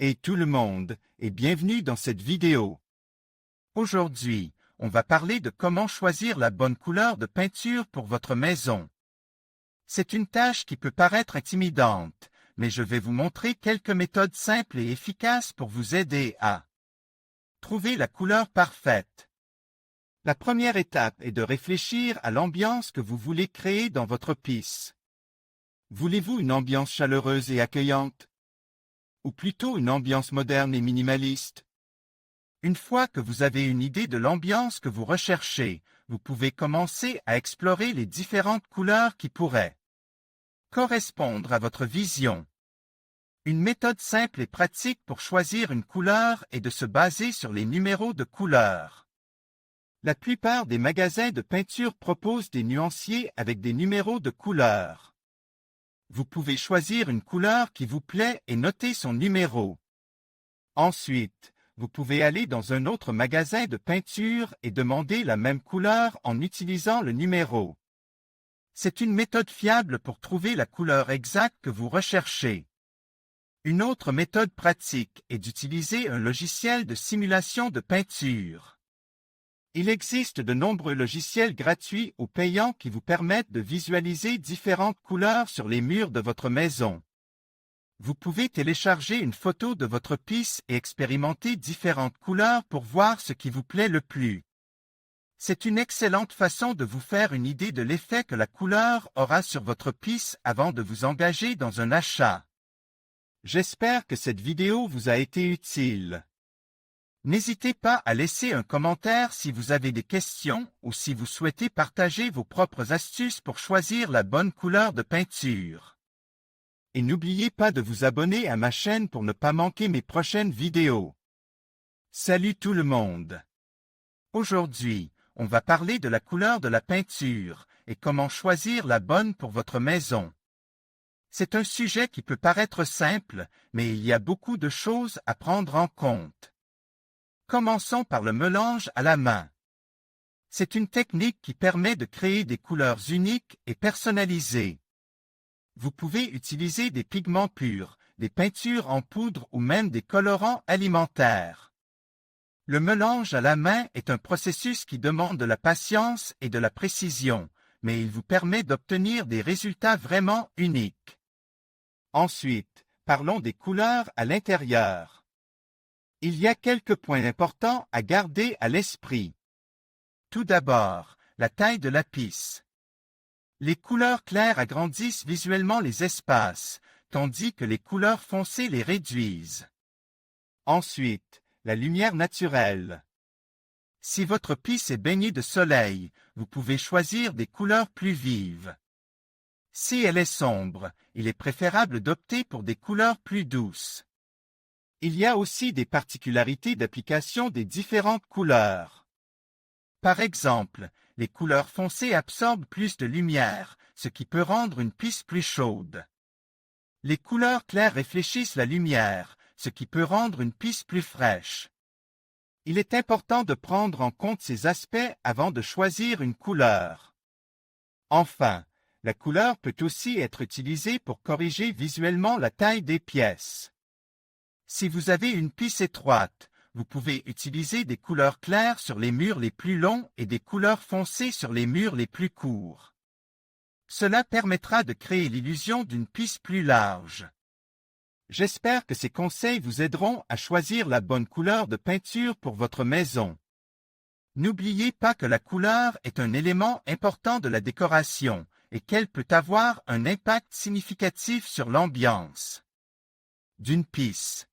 Et tout le monde, et bienvenue dans cette vidéo. Aujourd'hui, on va parler de comment choisir la bonne couleur de peinture pour votre maison. C'est une tâche qui peut paraître intimidante, mais je vais vous montrer quelques méthodes simples et efficaces pour vous aider à trouver la couleur parfaite. La première étape est de réfléchir à l'ambiance que vous voulez créer dans votre pièce. Voulez-vous une ambiance chaleureuse et accueillante? Ou plutôt une ambiance moderne et minimaliste? Une fois que vous avez une idée de l'ambiance que vous recherchez, vous pouvez commencer à explorer les différentes couleurs qui pourraient correspondre à votre vision. Une méthode simple et pratique pour choisir une couleur est de se baser sur les numéros de couleurs. La plupart des magasins de peinture proposent des nuanciers avec des numéros de couleurs. Vous pouvez choisir une couleur qui vous plaît et noter son numéro. Ensuite, vous pouvez aller dans un autre magasin de peinture et demander la même couleur en utilisant le numéro. C'est une méthode fiable pour trouver la couleur exacte que vous recherchez. Une autre méthode pratique est d'utiliser un logiciel de simulation de peinture. Il existe de nombreux logiciels gratuits ou payants qui vous permettent de visualiser différentes couleurs sur les murs de votre maison. Vous pouvez télécharger une photo de votre pièce et expérimenter différentes couleurs pour voir ce qui vous plaît le plus. C'est une excellente façon de vous faire une idée de l'effet que la couleur aura sur votre pièce avant de vous engager dans un achat. J'espère que cette vidéo vous a été utile. N'hésitez pas à laisser un commentaire si vous avez des questions ou si vous souhaitez partager vos propres astuces pour choisir la bonne couleur de peinture. Et n'oubliez pas de vous abonner à ma chaîne pour ne pas manquer mes prochaines vidéos. Salut tout le monde! Aujourd'hui, on va parler de la couleur de la peinture et comment choisir la bonne pour votre maison. C'est un sujet qui peut paraître simple, mais il y a beaucoup de choses à prendre en compte. Commençons par le mélange à la main. C'est une technique qui permet de créer des couleurs uniques et personnalisées. Vous pouvez utiliser des pigments purs, des peintures en poudre ou même des colorants alimentaires. Le mélange à la main est un processus qui demande de la patience et de la précision, mais il vous permet d'obtenir des résultats vraiment uniques. Ensuite, parlons des couleurs à l'intérieur. Il y a quelques points importants à garder à l'esprit. Tout d'abord, la taille de la pièce. Les couleurs claires agrandissent visuellement les espaces, tandis que les couleurs foncées les réduisent. Ensuite, la lumière naturelle. Si votre pièce est baignée de soleil, vous pouvez choisir des couleurs plus vives. Si elle est sombre, il est préférable d'opter pour des couleurs plus douces. Il y a aussi des particularités d'application des différentes couleurs. Par exemple, les couleurs foncées absorbent plus de lumière, ce qui peut rendre une pièce plus chaude. Les couleurs claires réfléchissent la lumière, ce qui peut rendre une pièce plus fraîche. Il est important de prendre en compte ces aspects avant de choisir une couleur. Enfin, la couleur peut aussi être utilisée pour corriger visuellement la taille des pièces. Si vous avez une pièce étroite, vous pouvez utiliser des couleurs claires sur les murs les plus longs et des couleurs foncées sur les murs les plus courts. Cela permettra de créer l'illusion d'une pièce plus large. J'espère que ces conseils vous aideront à choisir la bonne couleur de peinture pour votre maison. N'oubliez pas que la couleur est un élément important de la décoration et qu'elle peut avoir un impact significatif sur l'ambiance d'une pièce.